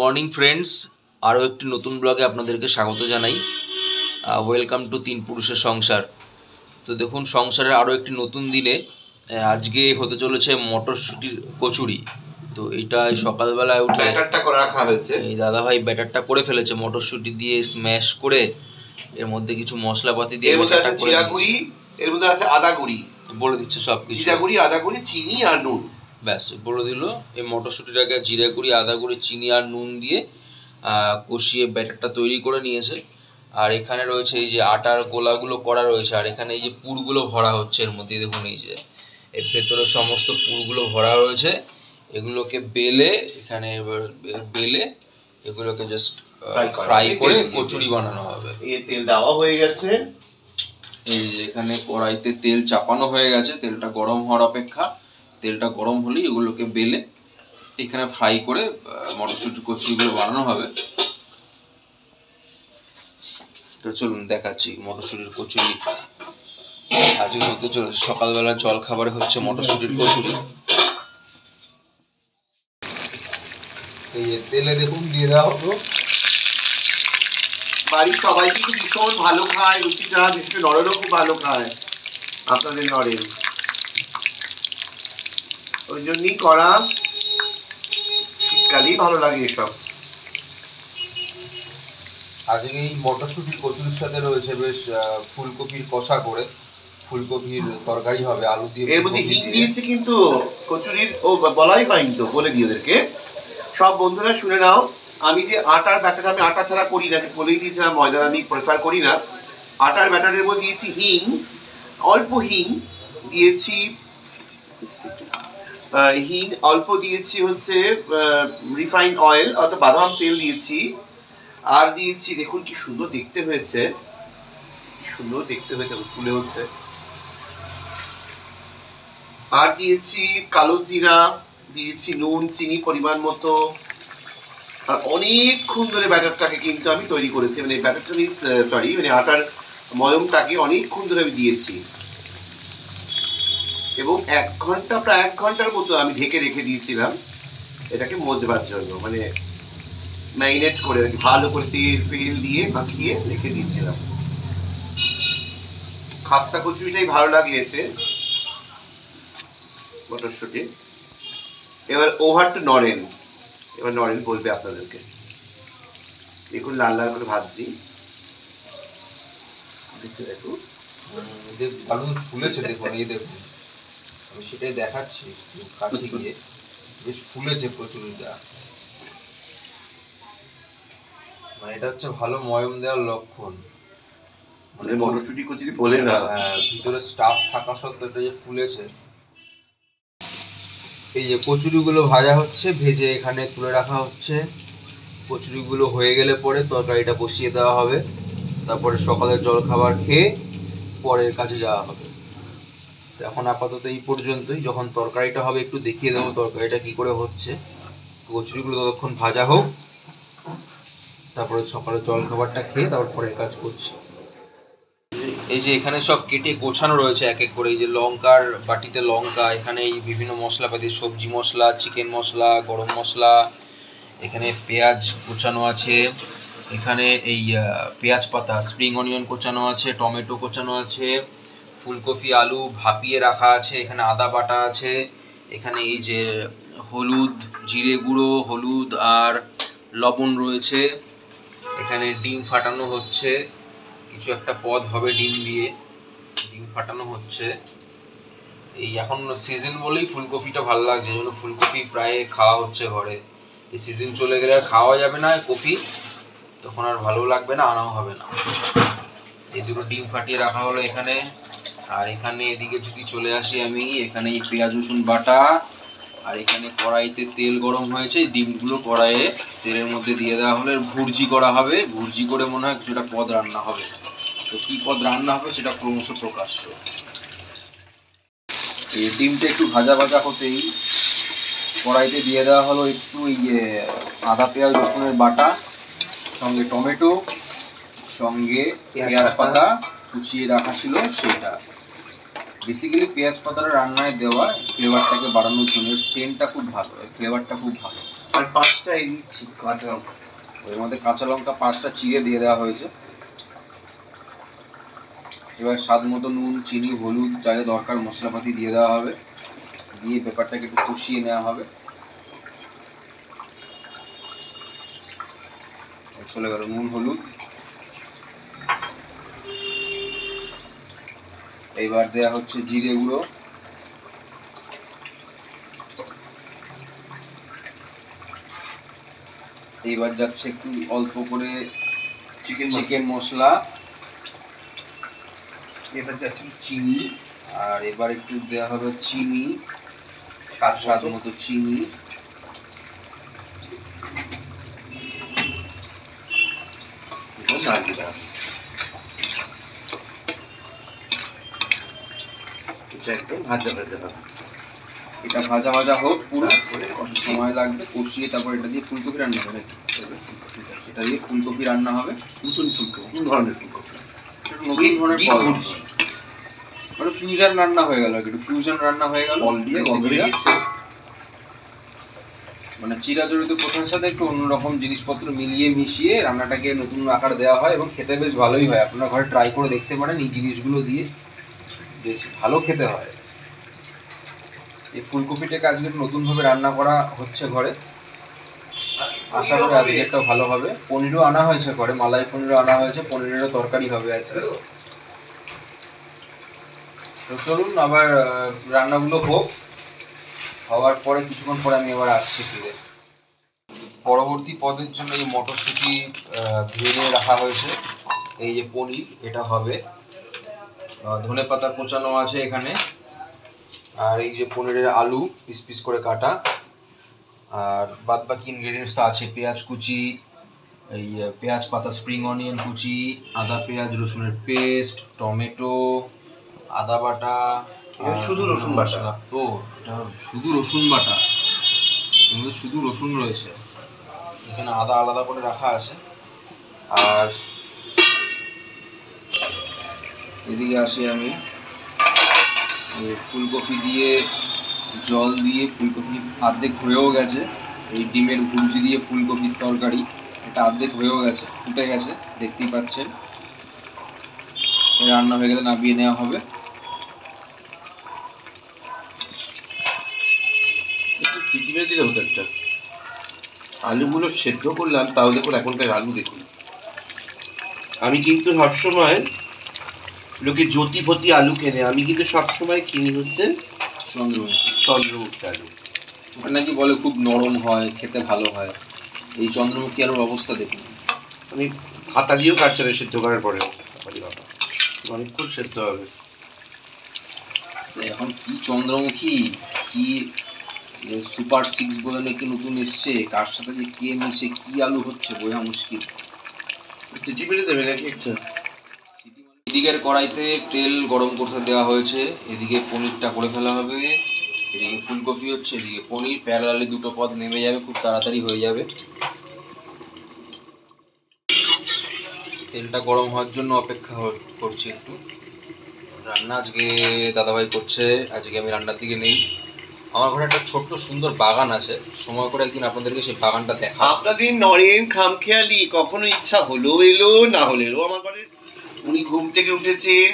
Morning friends, আরও একটি নতুন ব্লগে আপনাদেরকে স্বাগত জানাই। ওয়েলকাম টু তিন পুরুষের সংসার। তো দেখুন, সংসারের আরও একটি নতুন দিনে আজকে হতে চলেছে মটরশুঁটির কচুরি। তো এটা সকালবেলায় উঠে ব্যাটারটা করে রাখা হয়েছে। এই দাদাভাই ব্যাটারটা করে ফেলেছে, মটরশুঁটি দিয়ে স্ম্যাশ করে এর মধ্যে কিছু মশলাপাতি দিয়ে ব্যাটারটা করে দিয়েছে। এর মধ্যে আছে আদা গুঁড়ি, বলে দিচ্ছে সব কিছু, জিরা গুঁড়ি, আদা গুঁড়ি, চিনি আর নুন। ব্যাস বলে দিল। এই মটরশুঁটিটাকে জিরা গুঁড়ি, আদা গুঁড়ি, চিনি আর নুন দিয়ে কষিয়ে ব্যাটারটা তৈরি করে নিয়েছে। আর এখানে রয়েছে এই যে আটার গোলাগুলো করা রয়েছে, আর এখানে এই যে পুরগুলো ভরা হচ্ছে এর মধ্যে। দেখুন এই যে এর ভেতরে সমস্ত পুরগুলো ভরা রয়েছে। এগুলোকে বেলে এখানে বেলে এগুলোকে জাস্ট ফ্রাই করে কচুরি বানানো হবে। এই তেল দেওয়া হয়ে গেছে। এই যে এখানে কড়াইতে তেল চাপানো হয়ে গেছে, তেলটা গরম হওয়ার অপেক্ষা। তেলটা গরম হলেই এগুলোকে বেলে এখানে ফ্রাই করে মটরশুঁটির কচুরিগুলো বানানো হবে। তো চলুন দেখাচ্ছি মটরশুঁটির কচুরি আজকে হতে চলেছে। সকালবেলা জল খাবারে হচ্ছে মটরশুঁটির কচুরি। এই যে তেলে দেখুন দিয়ে দেওয়া হতো। বাড়ির সবাই কিন্তু ভীষণ ভালো খায় রুটিটা, বিশেষ করে নরেনও খুব ভালো খায়। আপনাদের নরেন ওই জন্যই করা, শীতকালেই ভালো লাগে এসব। আজকে এই মটরশুঁটির কচুরির সাথে রয়েছে বেশ ফুলকপির কষা করে, ফুলকপির তরকারি হবে আলু দিয়ে। এর মধ্যে হিং দিয়েছে কিন্তু কচুরির, ও বলাই হয়নি তো, বলে দিই ওদেরকে। সব বন্ধুরা শুনে নাও, আমি যে আটার ব্যাটার, আমি আটা ছাড়া করি না, বলেই দিয়েছিলাম ময়দার আমি প্রেফার করি না। আটার ব্যাটারের মধ্যে দিয়েছি হিং, অল্প হিং দিয়েছি, হিং অল্প দিয়েছি, হচ্ছে রিফাইন্ড অয়েল অর্থাৎ বাদাম তেল দিয়েছি। আর দিয়েছি, দেখুন কি সুন্দর দেখতে হয়েছে, সুন্দর দেখতে হয়েছে, ফুলে হচ্ছে। আর দিয়েছি কালো জিরা, দিয়েছি নুন, চিনি পরিমাণ মতো। আর অনেকক্ষণ ধরে ব্যাটারটাকে কিন্তু আমি তৈরি করেছি, মানে ব্যাটারটা মিন্স সরি, মানে আটার ময়মটাকে অনেকক্ষণ ধরে আমি দিয়েছি। এবং প্রায় এক ঘন্টার মতো আমি ঢেকে রেখে দিয়েছিলাম এটাকে মজবার জন্য, মানে ম্যারিনেট করে ভালো করে তেল ফেল দিয়ে মাখিয়ে রেখে দিয়েছিলাম। খাস্তা কচুরিটাই ভালো লাগে এতে, মটরশুঁটি। এবার ওভার টু নরেন। এবার নরেন বলবে আপনাদেরকে। দেখুন লাল লাল করে ভাজছি, দেখুন আলু ফুলেছে। দেখুন এই দেখুন, আমি সেটাই দেখাচ্ছি কাছে গিয়ে, বেশ ফুলেছে কচুরিটা। মানে এটা হচ্ছে ভালো ময়ম দেওয়ার লক্ষণ। মানে মটরশুঁটি কচুরি বলে না, ভিতরে স্টাফ থাকা সত্ত্বেও এটা যে ফুলেছে। এই যে কচুরিগুলো ভাজা হচ্ছে, ভেজে এখানে তুলে রাখা হচ্ছে। কচুরিগুলো হয়ে গেলে পরে তরকারিটা বসিয়ে দেওয়া হবে। তারপরে সকালের জল খাবার খেয়ে পরের কাজে যাওয়া হবে। এখন আপাতত এই পর্যন্তই। যখন তরকারিটা হবে একটু দেখিয়ে দেবো তরকারিটা কি করে হচ্ছে। কচুরিগুলো ততক্ষণ ভাজা হোক, তারপরে সকালে জল খাবারটা খেয়ে তারপর পরের কাজ করছি। এই যে এখানে সব কেটে গোছানো রয়েছে এক এক করে। এই যে লঙ্কার বাটিতে লঙ্কা, এখানে এই বিভিন্ন মশলাপাতি, সবজি মশলা, চিকেন মশলা, গরম মশলা, এখানে পেঁয়াজ কোচানো আছে, এখানে এই পেঁয়াজ পাতা, স্প্রিং অনিয়ন কোচানো আছে, টমেটো কোচানো আছে, ফুলকপি আলু ভাপিয়ে রাখা আছে, এখানে আদা বাটা আছে, এখানে এই যে হলুদ, জিরে গুঁড়ো, হলুদ আর লবণ রয়েছে। এখানে ডিম ফাটানো হচ্ছে, কিছু একটা পদ হবে ডিম দিয়ে, ডিম ফাটানো হচ্ছে। এই এখন সিজন বলেই ফুলকপিটা ভালো লাগছে, এই জন্য ফুলকপি প্রায় খাওয়া হচ্ছে ঘরে। এই সিজন চলে গেলে আর খাওয়া যাবে না কপি, তখন আর ভালো লাগবে না, আনাও হবে না। এই দুটো ডিম ফাটিয়ে রাখা হলো এখানে। আর এখানে এদিকে যদি চলে আসি আমি, এখানে এই পেঁয়াজ রসুন বাটা, আর এখানে কড়াইতে তেল গরম হয়েছে। এই ডিমগুলো কড়াইয়ে তেলের মধ্যে দিয়ে দেওয়া হলে ভুর্জি করা হবে। ভুর্জি করে মনে হয় কিছুটা পদ রান্না হবে। তো কী পদ রান্না হবে সেটা ক্রমশ প্রকাশ্য। এই ডিমটা একটু ভাজা ভাজা হতেই কড়াইতে দিয়ে দেওয়া হলো একটু আদা পেঁয়াজ রসুনের বাটা, সঙ্গে টমেটো, সঙ্গে পেঁয়াজ পাতা কুচিয়ে রাখা ছিল সেটা। বেসিক্যালি পেঁয়াজ পাতাটা রান্নায় দেওয়া ফ্লেভারটাকে বাড়ানোর জন্য, সেন্টটা খুব ভালো, ফ্লেভারটা খুব ভালো। আর 5টা এই দিচ্ছি কাঁচা লঙ্কা। এর মধ্যে কাঁচা লঙ্কা 5টা চিড়ে দিয়ে দেওয়া হয়েছে। এবার স্বাদ মতো নুন, চিনি, হলুদ, যা যা দরকার মশলাপাতি দিয়ে দেওয়া হবে, দিয়ে ব্যাপারটাকে একটু কষিয়ে নেওয়া হবে। চলে গেল নুন, হলুদ। এইবার দেওয়া হচ্ছে জিরে গুঁড়ো, এইবার যাচ্ছে একটু অল্প করে চিকেন মশলা, এবার যাচ্ছে চিনি, আর এবার একটু দেওয়া হবে চিনি, স্বাদ মতো চিনি। একদম ভাজা ভাজা হবে। এটা ভাজা ভাজা হোক পুরো, সময় লাগবে কষিয়ে, তারপর এটা দিয়ে ফুলকপি রান্না হবে নাকি? এটা দিয়ে ফুলকপি রান্না হবে। নতুন ফুলকপি, নতুন ধরনের ফুলকপি, নতুন ধরনের ফল, মানে ফিউশন রান্না হয়ে গেল, একটু ফিউশন রান্না হয়ে গেল। ফল দিয়ে মানে চিরাচরিত প্রথার সাথে একটু অন্যরকম জিনিসপত্র মিলিয়ে মিশিয়ে রান্নাটাকে নতুন আকার দেওয়া হয় এবং খেতে বেশ ভালোই হয়। আপনারা ঘরে ট্রাই করে দেখতে পারেন, এই জিনিসগুলো দিয়ে বেশ ভালো খেতে হয়। এই ফুলকপিটাকে আজকে নতুনভাবে রান্না করা হচ্ছে ঘরে, আশা করি আজকে একটা ভালো হবে। পনিরও আনা হয়েছে ঘরে, মালাই পনিরও আনা হয়েছে, পনিরেরও তরকারি হবে আজকে। তো চলুন আবার রান্নাগুলো হোক, হওয়ার পরে কিছুক্ষণ পরে আমি আবার আসছি ফিরে। পরবর্তী পদের জন্য এই মটরশুঁটি ধুয়ে রাখা হয়েছে, এই যে পনির এটা হবে, ধনেপাতা কোচানো আছে এখানে, আর এই যে পনিরের আলু পিস পিস করে কাটা, আর বাদ বাকি ইনগ্রেডিয়েন্টস তো আছে, পেঁয়াজ কুচি, এই পেঁয়াজ পাতা, স্প্রিং অনিয়ন কুচি, আদা পেঁয়াজ রসুনের পেস্ট, টমেটো, আদা বাটা, শুধু রসুন বাটা। ও এটা শুধু রসুন বাটা, কিন্তু শুধু রসুন রয়েছে এখানে, আদা আলাদা করে রাখা আছে। আর এদিকে আসি আমি, ফুলকপি দিয়ে জল দিয়ে, ফুলকপি অর্ধেক হয়েও গেছে, এই ডিমের ভুজি দিয়ে ফুলকপির তরকারি এটা অর্ধেক হয়েও গেছে, ফুটে গেছে দেখতেই পাচ্ছেন। রান্না হয়ে গেলে নামিয়ে নেওয়া হবে। সিটি মেরে দিলে হতো একটা, আলুগুলো সেদ্ধ করলাম, তাও দেখুন এখনকার আলু দেখুন। আমি কিন্তু সবসময় লোকে জ্যোতিপতি আলু কেনে, আমি কিন্তু সবসময় কিনি হচ্ছে চন্দ্রমুখী আলু। ওটা নাকি বলে খুব নরম হয়, খেতে ভালো হয়। এই চন্দ্রমুখী আলুর অবস্থা দেখুন, মানে খাতা দিয়েও কাটছে না সেদ্ধ করার পরেও, অনেকক্ষণ সেদ্ধ হবে। এখন কি চন্দ্রমুখী, কি সুপার 6 বলে নাকি নতুন এসছে, কার সাথে যে কে মিশে কি আলু হচ্ছে বোঝা মুশকিল। সিটি মেরে দেবে নাকি একটা? এদিকের কড়াইতে তেল গরম করতে দেওয়া হয়েছে, এদিকে পনিরটা করে ফেলা হবে, এদিকে ফুলকপি হচ্ছে, এদিকে পনির, প্যারালালি দুটো পদ নেমে যাবে, খুব তাড়াতাড়ি হয়ে যাবে। তেলটা গরম হওয়ার জন্য অপেক্ষা করছি একটু। রান্না আজকে দাদাভাই করছে, আজকে আমি রান্নার দিকে নেই। আমার ঘরে একটা ছোট্ট সুন্দর বাগান আছে, সময় করে একদিন আপনাদেরকে সেই বাগানটা দেখা। আপনাদের নরেন খামখেয়ালি, কখনো ইচ্ছা হলো এলো, না হলে এলো আমার ঘরে। উনি ঘুম থেকে উঠেছেন,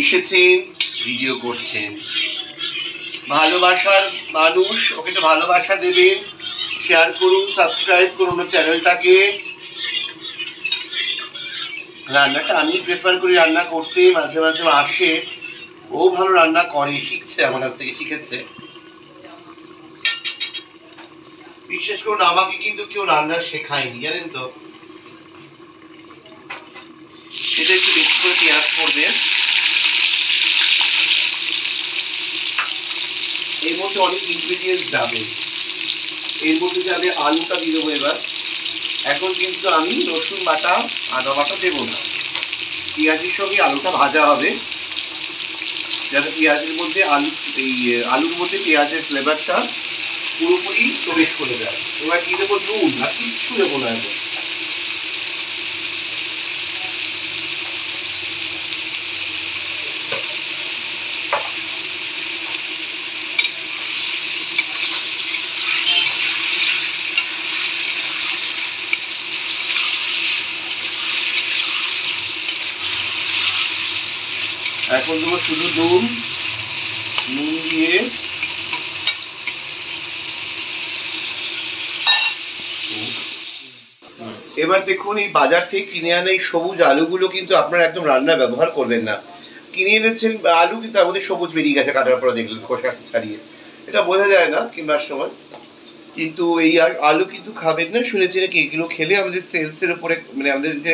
এসেছেন, ভিডিও করছেন। ভালোবাসার মানুষ, ওকে তো ভালোবাসা দেবেন, শেয়ার করুন, সাবস্ক্রাইব করুন চ্যানেলটাকে। রান্নাটা আমি প্রেফার করি রান্না করতে, মাঝে মাঝে আসে, ও ভালো রান্না করে, শিখছে, আমার কাছ থেকে শিখেছে। বিশেষ করে আমাকে কিন্তু কেউ রান্না শেখায়নি, জানেন তো। এটা একটু বেশি করে পেঁয়াজ পড়বে, এর মধ্যে অনেক ইনগ্রিডিয়েন্টস যাবে। এর মধ্যে যাবে আলুটা দিয়ে দেবো এবার। এখন কিন্তু আমি রসুন বাটা, আদা বাটা দেবো না, পেঁয়াজের সঙ্গে আলুটা ভাজা হবে, যাতে পেঁয়াজের মধ্যে আলুর মধ্যে পেঁয়াজের ফ্লেভারটা পুরোপুরি প্রবেশ করে দেয়। এবার দিয়ে দেবো নুন, আর কিচ্ছু দেবো না এবার। এখন দেবো শুধু নুন দিয়ে এবার দেখুন এই বাজার থেকে কিনে আনা এই সবুজ আলুগুলো কিন্তু আপনারা একদম রান্নায় ব্যবহার করবেন না। কিনে এনেছেন আলু কিন্তু তার মধ্যে সবুজ বেরিয়ে গেছে কাটার পরে দেখলেন খোসা ছাড়িয়ে, এটা বোঝা যায় না কিনার সময়। কিন্তু এই আলু কিন্তু খাবেন না, শুনেছি নাকি এগুলো খেলে আমাদের সেলসের উপরে মানে আমাদের যে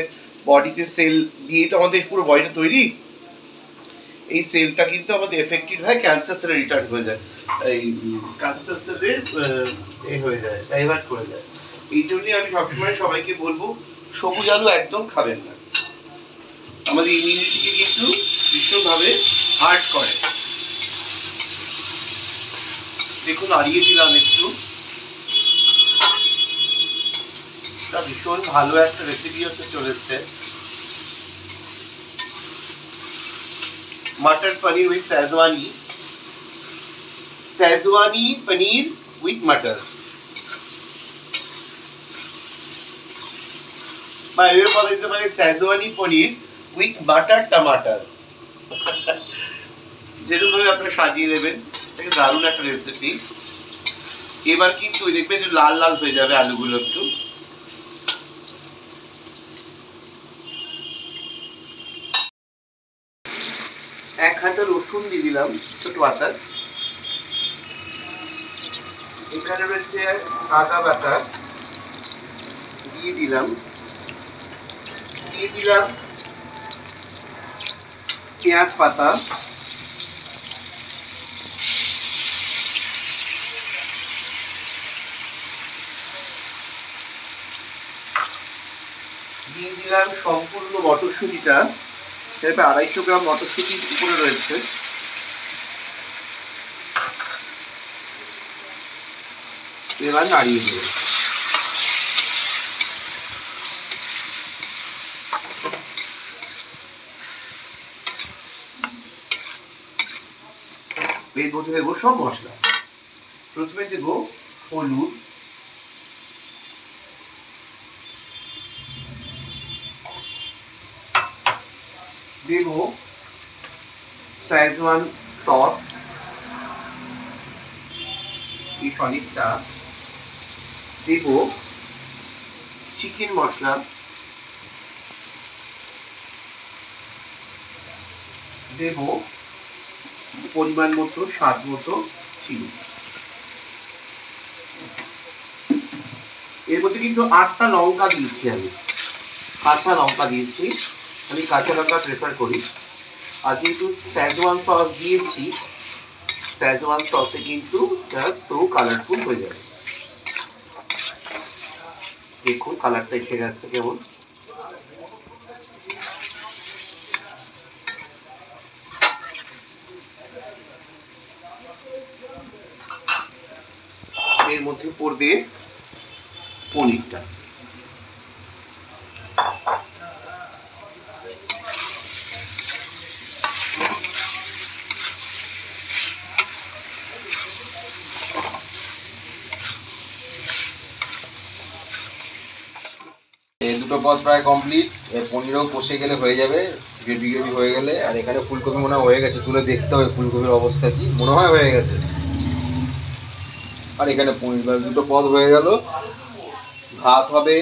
বডিতে সেল দিয়ে তো আমাদের পুরো বডিটা তৈরি, এই সেলটা কিন্তু আমাদের এফেক্টেড হয়, ক্যান্সার সেলে রিটার্ন হয়ে যায়, এই ক্যান্সার সেলে হয়ে যায়, ডাইভার্ট করে যায়। এই জন্যই আমি সবসময় সবাইকে বলবো সবুজ আলু একদম খাবেন না, আমাদের ইমিউনিটিকে কিন্তু ভীষণভাবে হার্ট করে। দেখুন আড়িয়ে দিলাম একটু, ভীষণ ভালো একটা রেসিপি হতে চলেছে, मटर पनीर विथ शेजवानी पनीर विथ मटर। বা এর বলা যেতে পারে शेजवानी पनीर উইথ বাটার টমাটার। যেরকম ভাবে আপনারা সাজিয়ে নেবেন, এটা দারুণ একটা রেসিপি। এবার কিন্তু দেখবেন যে লাল লাল হয়ে যাবে আলুগুলো একটু। এক হাতা রসুন দিয়ে দিলাম ছোট পাতার, এখানে রয়েছে আদা বাটা দিয়ে দিলাম, পেঁয়াজ পাতা, দিয়ে দিলাম সম্পূর্ণ মটরশুঁটিটা, সেটা 250 গ্রাম মটরশুঁটি উপরে রয়েছে। এবার নাড়িয়ে দেব। এর মধ্যে দেবো সব মশলা। প্রথমে দেবো হলুদ, দেব शेजवान সস, এই খানিকটা দেব চিকেন মশলা, দেব পরিমাণ মতো স্বাদ মতো চিনি। এর মধ্যে কিন্তু 8টা লঙ্কা দিয়েছি, আমি কাঁচা লঙ্কা দিয়েছি, আমি কাঁচা লঙ্কা প্রেফার করি। আর যেহেতু शेजवान সস দিয়েছি, शेजवान সসে কিন্তু জাস্ট সো কালারফুল হয়ে যাবে। দেখুন কালারটা এসে গেছে কেমন। এর মধ্যে পড়বে পনিরটা। এই দুটো পদ প্রায় কমপ্লিট, এর পনিরও কষে গেলে হয়ে যাবে, গ্রেভি গ্রেভি হয়ে গেলে। আর এখানে ফুলকপি মনে হয় হয়ে গেছে, তুলে দেখতে হবে ফুলকপির অবস্থা কি, মনে হয় হয়ে গেছে। আর এখানে পনির, ব্যাস দুটো পদ হয়ে গেল। ভাত হবে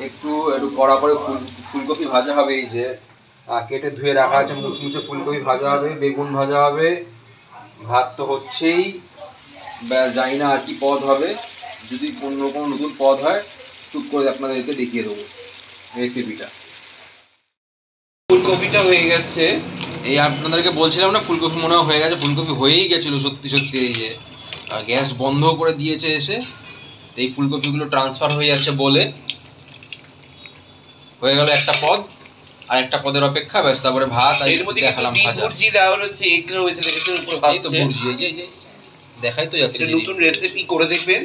একটু একটু কড়া করে, ফুলকপি ভাজা হবে, এই যে কেটে ধুয়ে রাখা আছে মুচমুচে ফুলকপি ভাজা হবে, বেগুন ভাজা হবে, ভাত তো হচ্ছেই। ব্যাস জানি না আর কি পদ হবে, যদি কোনো নতুন পদ হয় টুক করে আপনাদেরকে দেখিয়ে দেবো রেসিপিটা। ফুলকপিটা হয়ে গেছে, এই আপনাদেরকে বলছিলাম না ফুলকপি মনে হয় হয়ে গেছে, ফুলকপি হয়েই গেছিলো সত্যি সত্যি। এই যে গ্যাস বন্ধ করে দিয়েছে এসে, এই ফুলকপিগুলো ট্রান্সফার হয়ে যাচ্ছে বলে হয়ে গেল একটা পদ। আর একটা পদের অপেক্ষা, ব্যাস তারপরে ভাত। আর এর মধ্যে দেখালাম ভাজা, বুর্জি দেওয়া হচ্ছে, এগুলো হয়েছে দেখেছেন উপরে এই তো ভাজছে। বুর্জি, এই যে দেখাই তো যাচ্ছে। এটা নতুন রেসিপি করে দেখবেন,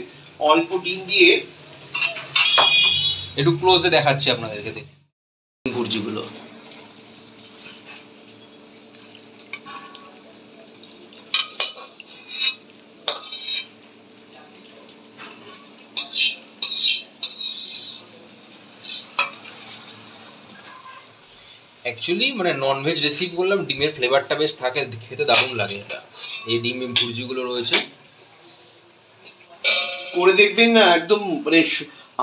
অল্প ডিম দিয়ে। একটু ক্লোজে দেখাচ্ছি আপনাদেরকে, দেখুন ভুর্জিগুলো। অ্যাকচুয়ালি মানে ননভেজ রেসিপি বললাম, ডিমের ফ্লেভারটা বেশ থাকে, খেতে দারুণ লাগে এটা। এই ডিম ভুর্জিগুলো রয়েছে, করে দেখবেন না, একদম মানে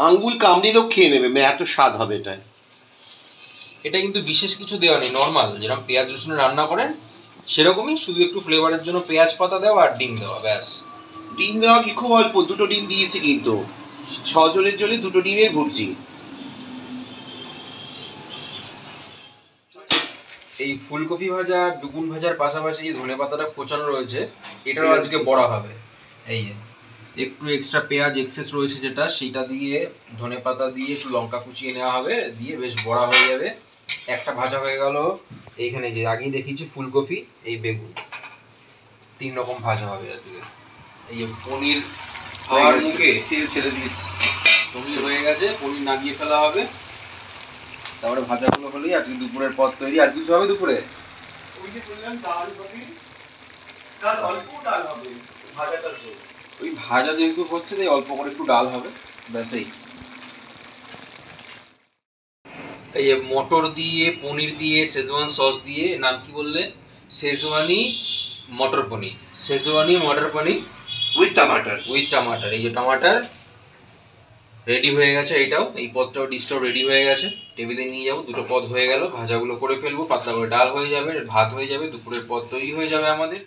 আঙ্গুল কামড়িলেও খেয়ে নেবে, মানে এত স্বাদ হবে এটা। এটা কিন্তু বিশেষ কিছু দেওয়া নেই, নর্মাল যেরকম পেঁয়াজ রসুনে রান্না করেন সেরকমই, শুধু একটু ফ্লেভারের জন্য পেঁয়াজ পাতা দেওয়া আর ডিম দেওয়া, ব্যাস। ডিম দেওয়া কি খুব অল্প, 2টো ডিম দিয়েছে কিন্তু, 6 জনের জন্য 2টো ডিমের ভুর্জি। এই ফুলকপি ভাজা ডুগুন ভাজার পাশাপাশি যে ধনে পাতাটা কোচানো রয়েছে এটাও আজকে বড়া হবে। এই যে একটু এক্সট্রা পেঁয়াজ এক্সেস রয়েছে যেটা, সেটা দিয়ে ধনে পাতা দিয়ে একটু লঙ্কা কুচিয়ে নেওয়া হবে, দিয়ে বেশ বড়া হয়ে যাবে। একটা ভাজা হয়ে গেল, এইখানে যে আগেই দেখিয়েছি ফুলকপি, এই বেগুন, 3 রকম ভাজা হবে আজকে। এই যে পনির খাওয়ার মুখে, তেল ছেড়ে দিয়েছি, পনির হয়ে গেছে, পনির নামিয়ে ফেলা হবে, তারপরে ভাজাগুলো হলেই আজকে দুপুরের পর তৈরি। আর কিছু হবে দুপুরে? ওই যে বললাম ডাল হবে, ডাল অল্প ডাল হবে, ভাজাটা ঝোল। ওই ভাজা যেহেতু হচ্ছে তাই অল্প করে একটু ডাল হবে, ব্যাস। এই মটর দিয়ে পনির দিয়ে শেজওয়ান সস দিয়ে, নাম কি বললে? শেজওয়ানি মটর পনির, শেজওয়ানি মটর পনির উইথ টমাটার। উইথ টমাটার। এই যে টমাটার রেডি হয়ে গেছে, এইটাও, এই পদটাও, ডিশটাও রেডি হয়ে গেছে, টেবিলে নিয়ে যাবো। 2টো পদ হয়ে গেল, ভাজাগুলো করে ফেলবো, পাতলা করে ডাল হয়ে যাবে, ভাত হয়ে যাবে, দুপুরের পদ তৈরি হয়ে যাবে আমাদের।